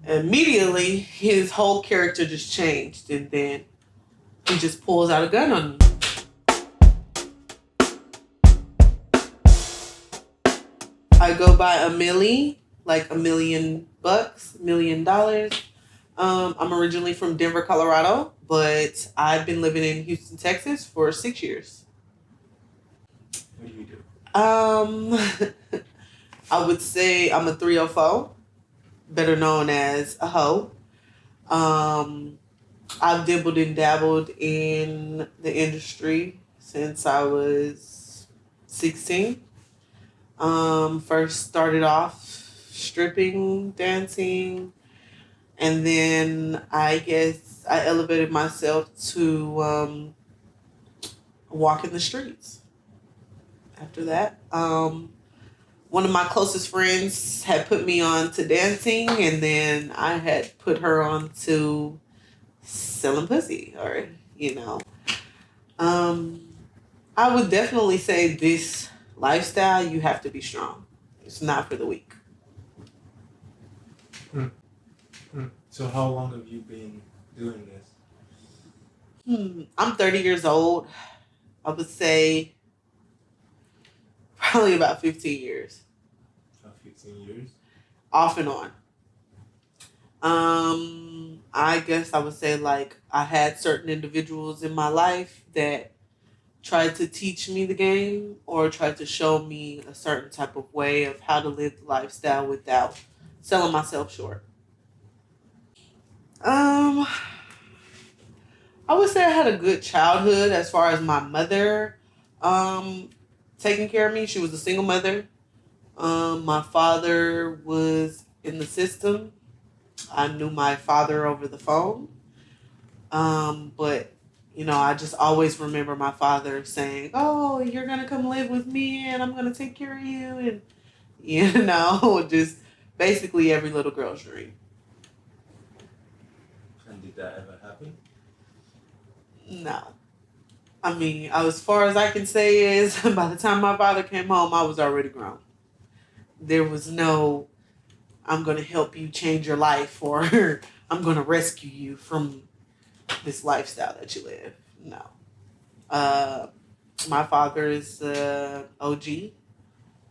Immediately, his whole character just changed, and then he just pulls out a gun on me. I go by Amillie, like $1,000,000, $1 million. I'm originally from Denver, Colorado, but I've been living in Houston, Texas for 6 years. What do you do? I would say I'm a 304, better known as a hoe. I've dibbled and dabbled in the industry since I was 16. First started off stripping, dancing, and then I guess I elevated myself to walking the streets. After that, one of my closest friends had put me on to dancing, and then I had put her on to selling pussy, or I would definitely say this lifestyle, you have to be strong. It's not for the weak. So how long have you been doing this? I'm 30 years old. I would say probably about 15 years. About 15 years? Off and on. I guess I would say like I had certain individuals in my life that tried to teach me the game or tried to show me a certain type of way of how to live the lifestyle without selling myself short. I would say I had a good childhood as far as my mother taking care of me. She was a single mother. My father was in the system. I knew my father over the phone. But I just always remember my father saying, "Oh, you're gonna come live with me, and I'm gonna take care of you," and just basically every little girl's dream. And did that ever happen? No, I mean, as far as I can say is, by the time my father came home, I was already grown. There was no, "I'm gonna help you change your life," or "I'm gonna rescue you from this lifestyle that you live." No. My father is OG,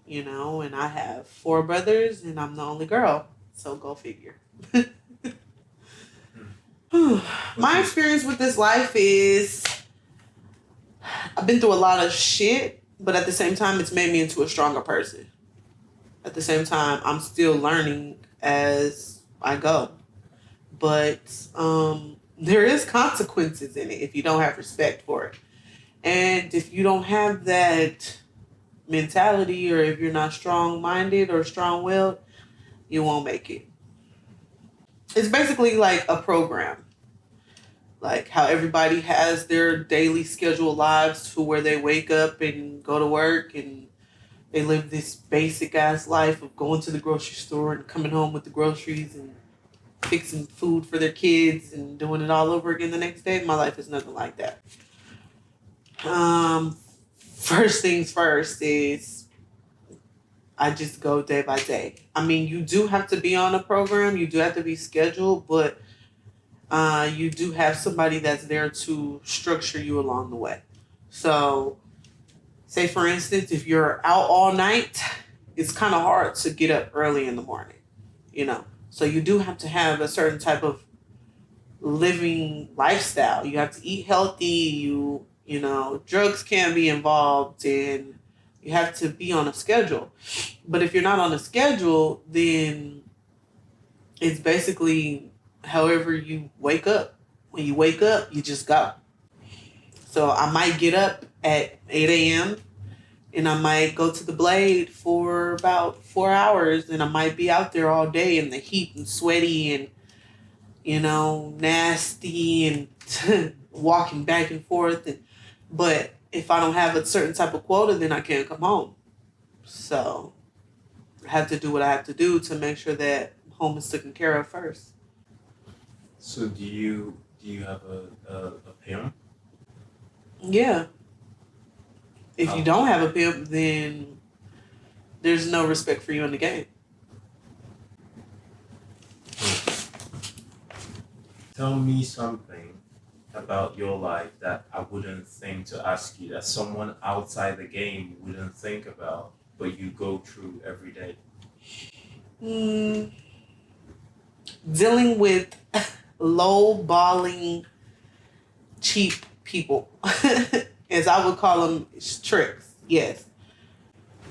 and I have 4 brothers, and I'm the only girl. So go figure. My experience with this life is I've been through a lot of shit, but at the same time, it's made me into a stronger person. At the same time, I'm still learning as I go. But there is consequences in it if you don't have respect for it. And if you don't have that mentality, or if you're not strong-minded or strong-willed, you won't make it. It's basically like a program. Like how everybody has their daily scheduled lives to where they wake up and go to work and they live this basic ass life of going to the grocery store and coming home with the groceries and fixing food for their kids and doing it all over again the next day. My life is nothing like that. First things first is I just go day by day. I mean, you do have to be on a program. You do have to be scheduled, but you do have somebody that's there to structure you along the way. So, say for instance, if you're out all night, it's kind of hard to get up early in the morning, So you do have to have a certain type of living lifestyle. You have to eat healthy. Drugs can be involved, and you have to be on a schedule. But if you're not on a schedule, then it's basically however you wake up. When you wake up, you just go. So I might get up at 8 a.m. and I might go to the blade for about 4 hours, and I might be out there all day in the heat and sweaty and, nasty and walking back and forth. But if I don't have a certain type of quota, then I can't come home. So I have to do what I have to do to make sure that home is taken care of first. So do you have a parent? Yeah. If you don't have a pimp, then there's no respect for you in the game. Tell me something about your life that I wouldn't think to ask you, that someone outside the game wouldn't think about, but you go through every day. Mm, dealing with lowballing cheap people, as I would call them, tricks. Yes.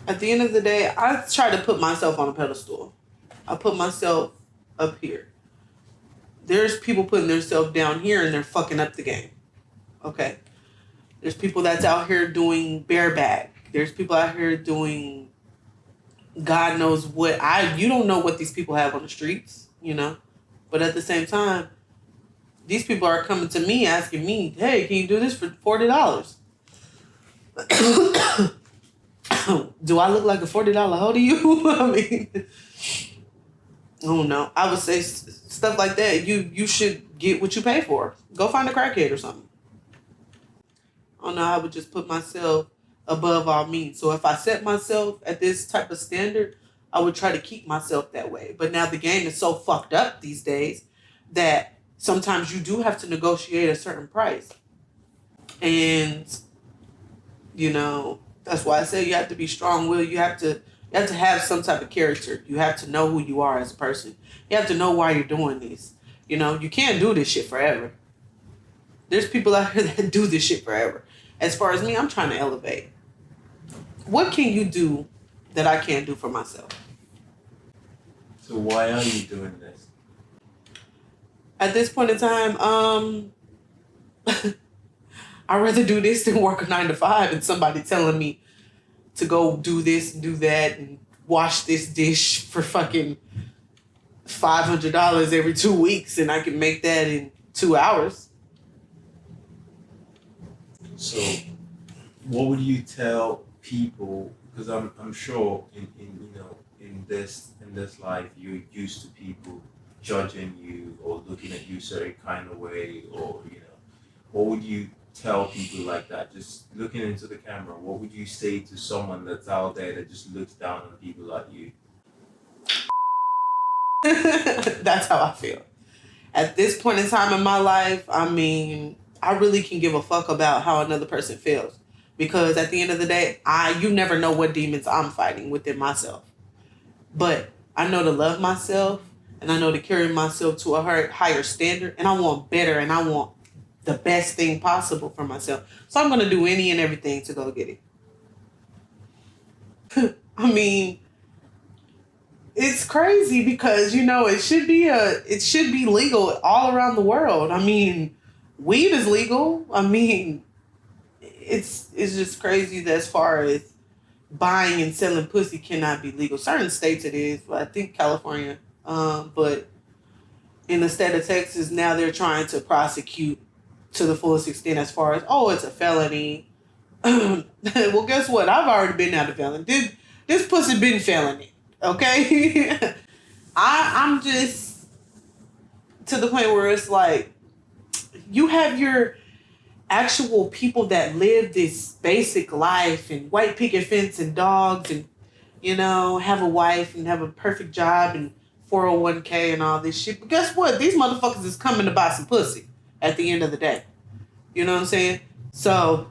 At the end of the day, I try to put myself on a pedestal. I put myself up here. There's people putting themselves down here and they're fucking up the game. Okay. There's people that's out here doing bareback. There's people out here doing God knows what. You don't know what these people have on the streets, you know. But at the same time, these people are coming to me asking me, "Hey, can you do this for $40?" Do I look like a $40 hoe to you? I mean, I don't know. I would say stuff like that. You should get what you pay for. Go find a crackhead or something. I don't know. I would just put myself above all means. So if I set myself at this type of standard, I would try to keep myself that way. But now the game is so fucked up these days that sometimes you do have to negotiate a certain price. And, you know, that's why I say you have to be strong-willed. You have to have some type of character. You have to know who you are as a person. You have to know why you're doing this. You know, you can't do this shit forever. There's people out here that do this shit forever. As far as me, I'm trying to elevate. What can you do that I can't do for myself? So why are you doing this? At this point in time, I'd rather do this than work a 9 to 5 and somebody telling me to go do this and do that and wash this dish for fucking $500 every 2 weeks and I can make that in 2 hours. So what would you tell people? Because I'm sure in this life you're used to people judging you or looking at you certain kind of way, or what would you tell people like that, just looking into the camera? What would you say to someone that's out there that just looks down on people like you? That's how I feel. At this point in time in my life, I mean, I really can give a fuck about how another person feels. Because at the end of the day, you never know what demons I'm fighting within myself. But I know to love myself and I know to carry myself to a higher standard, and I want better and I want the best thing possible for myself. So I'm going to do any and everything to go get it. I mean, it's crazy because, it should be legal all around the world. I mean, weed is legal. I mean, it's just crazy that as far as buying and selling pussy cannot be legal. Certain states it is, but I think California. But in the state of Texas, now they're trying to prosecute to the fullest extent as far as, it's a felony. Well, guess what? I've already been out of felony. This pussy been felony. Okay? I'm just to the point where it's like, you have your actual people that live this basic life and white picket fence and dogs and, have a wife and have a perfect job and 401k and all this shit. But guess what? These motherfuckers is coming to buy some pussy at the end of the day. You know what I'm saying? So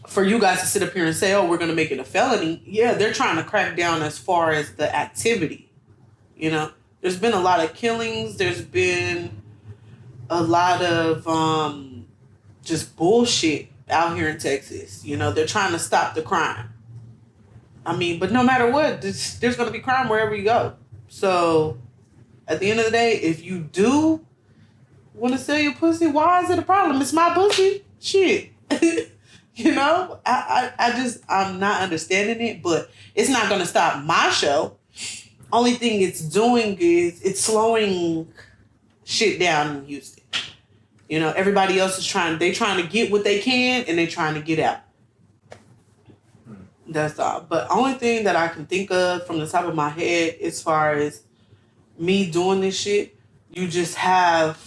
for you guys to sit up here and say, we're going to make it a felony. Yeah, they're trying to crack down as far as the activity. There's been a lot of killings. There's been a lot of just bullshit out here in Texas. They're trying to stop the crime. I mean, but no matter what, there's going to be crime wherever you go. So at the end of the day, if you do want to sell your pussy, why is it a problem? It's my pussy. Shit. I'm not understanding it, but it's not going to stop my show. Only thing it's doing is it's slowing shit down in Houston. Everybody else is trying to get what they can and they're trying to get out. That's all. But only thing that I can think of from the top of my head as far as me doing this shit, you just have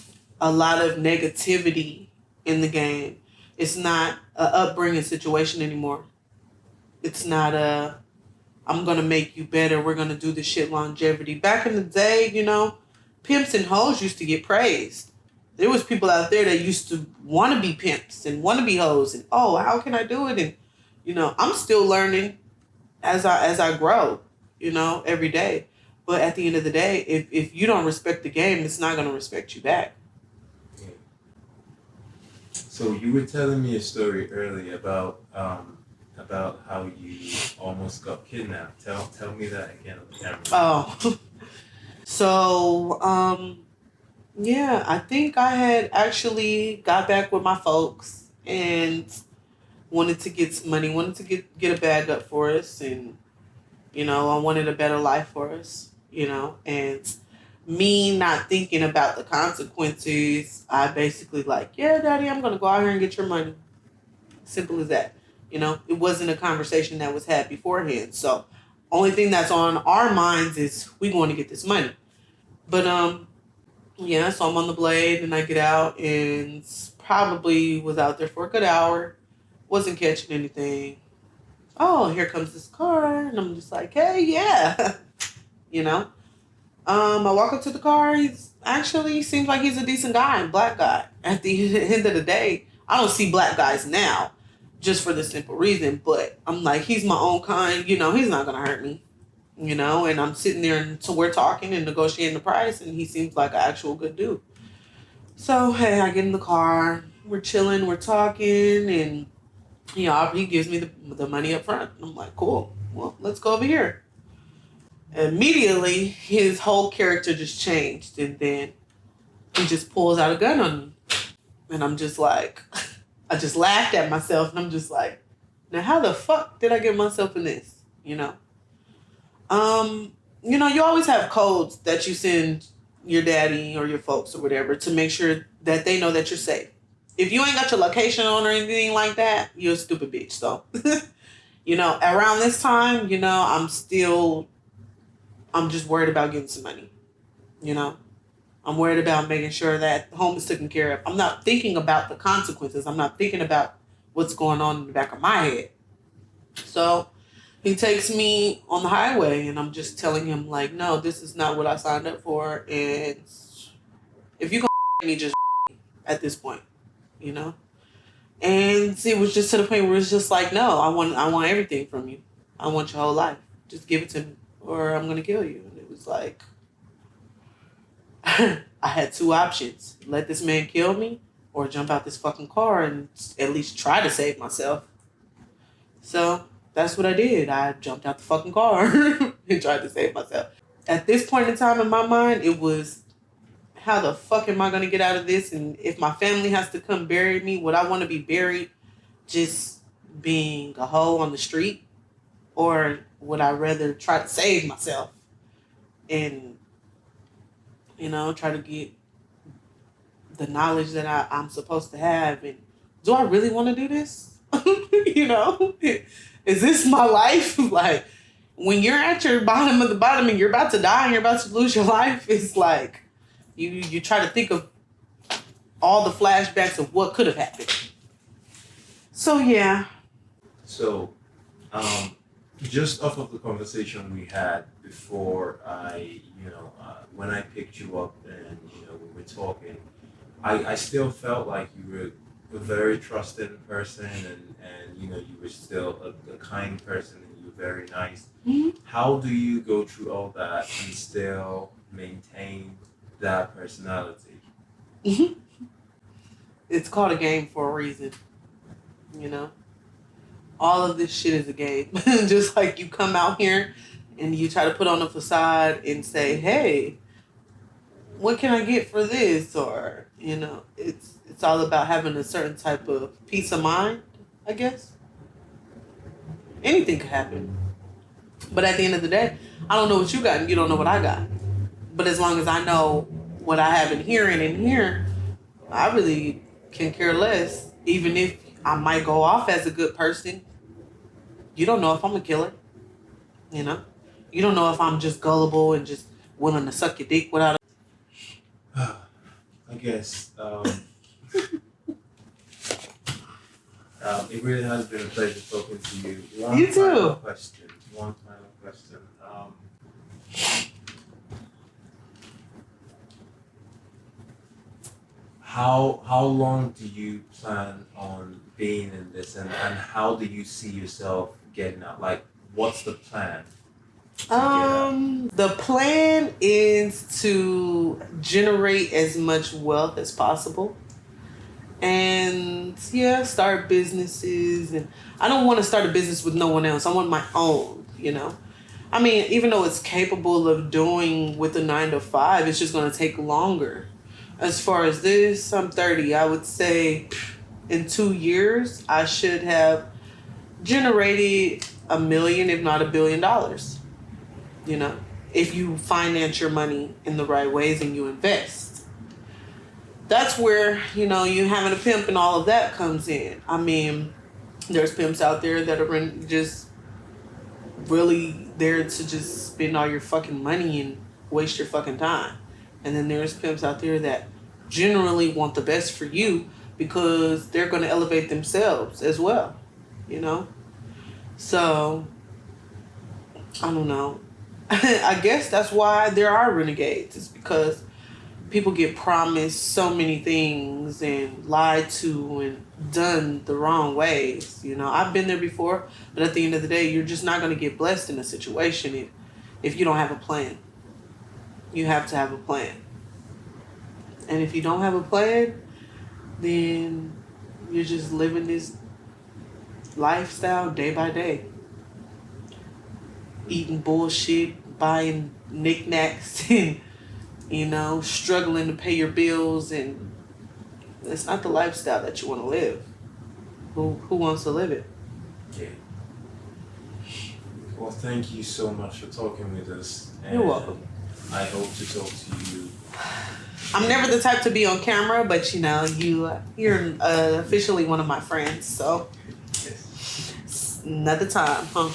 a lot of negativity in the game. It's not a upbringing situation anymore. It's not I'm going to make you better. We're going to do this shit longevity. Back in the day, pimps and hoes used to get praised. There was people out there that used to want to be pimps and want to be hoes, and oh, how can I do it? And I'm still learning as I grow, every day. But at the end of the day, if you don't respect the game, it's not gonna respect you back. Yeah. So you were telling me a story earlier about how you almost got kidnapped. Tell me that again on camera. Oh, so yeah, I think I had actually got back with my folks and wanted to get some money, wanted to get a bag up for us, and I wanted a better life for us, and me not thinking about the consequences, I basically like, yeah, daddy, I'm gonna go out here and get your money. Simple as that. It wasn't a conversation that was had beforehand. So only thing that's on our minds is we going to get this money. But yeah, so I'm on the blade and I get out and probably was out there for a good hour. Wasn't catching anything. Oh, here comes this car, and I'm just like, hey, yeah, you know. I walk up to the car. He's actually seems like he's a decent guy, black guy. At the end of the day, I don't see black guys now, just for the simple reason. But I'm like, he's my own kind. He's not gonna hurt me. And I'm sitting there, and so we're talking and negotiating the price, and he seems like an actual good dude. So hey, I get in the car. We're chilling. We're talking, and he gives me the money up front. I'm like, cool. Well, let's go over here. Immediately, his whole character just changed, and then he just pulls out a gun on me, and I'm just like, I just laughed at myself, and I'm just like, now how the fuck did I get myself in this? You always have codes that you send your daddy or your folks or whatever to make sure that they know that you're safe. If you ain't got your location on or anything like that, you're a stupid bitch. So, around this time, I'm just worried about getting some money. You know, I'm worried about making sure that the home is taken care of. I'm not thinking about the consequences. I'm not thinking about what's going on in the back of my head. So he takes me on the highway, and I'm just telling him, like, no, this is not what I signed up for. And if you gonna me, just at this point, you know? And it was just to the point where it's just like, no, I want everything from you. I want your whole life. Just give it to me, or I'm gonna kill you. And it was like, I had two options: let this man kill me, or jump out this fucking car and at least try to save myself. So that's what I did. I jumped out the fucking car and tried to save myself. At this point in time in my mind, it was, how the fuck am I gonna get out of this? And if my family has to come bury me, would I want to be buried just being a hoe on the street? Or would I rather try to save myself and, try to get the knowledge that I'm supposed to have? And do I really want to do this? Is this my life? Like, when you're at your bottom of the bottom and you're about to die and you're about to lose your life, it's like you try to think of all the flashbacks of what could have happened. So yeah. So, just off of the conversation we had before, when I picked you up and we were talking, I still felt like you were a very trusting person, and you were still a kind person, and you were very nice. Mm-hmm. How do you go through all that and still maintain that personality? Mm-hmm. It's called a game for a reason. All of this shit is a game. Just like you come out here and you try to put on a facade and say, hey, what can I get for this? Or, it's all about having a certain type of peace of mind, I guess. Anything could happen. But at the end of the day, I don't know what you got and you don't know what I got. But as long as I know what I have in here and in here, I really can care less. Even if I might go off as a good person, you don't know if I'm a killer. You don't know if I'm just gullible and just willing to suck your dick without I guess it really has been a pleasure talking to you. You too. One final question. how long do you plan on being in this, and how do you see yourself getting out? Like, what's the plan to get out? The plan is to generate as much wealth as possible. And yeah, start businesses. And I don't want to start a business with no one else. I want my own, you know. I mean, even though it's capable of doing with a 9 to 5, it's just going to take longer. As far as this, I'm 30. I would say in 2 years, I should have generated $1 million, if not $1 billion. You know, if you finance your money in the right ways and you invest. That's where, you know, you having a pimp and all of that comes in. I mean, there's pimps out there that are just really there to just spend all your fucking money and waste your fucking time. And then there's pimps out there that generally want the best for you because they're going to elevate themselves as well, you know? So, I don't know. I guess that's why there are renegades. It's because people get promised so many things and lied to and done the wrong ways. You know, I've been there before, but at the end of the day, you're just not going to get blessed in a situation if you don't have a plan. You have to have a plan. And if you don't have a plan, then you're just living this lifestyle day by day. Eating bullshit, buying knickknacks, and, you know, struggling to pay your bills, and it's not the lifestyle that you want to live. Who wants to live it? Yeah. Well, thank you so much for talking with us. You're welcome. I hope to talk to you. I'm never the type to be on camera, but you know, you're officially one of my friends, so Yes. another time, huh?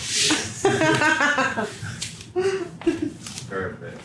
Perfect.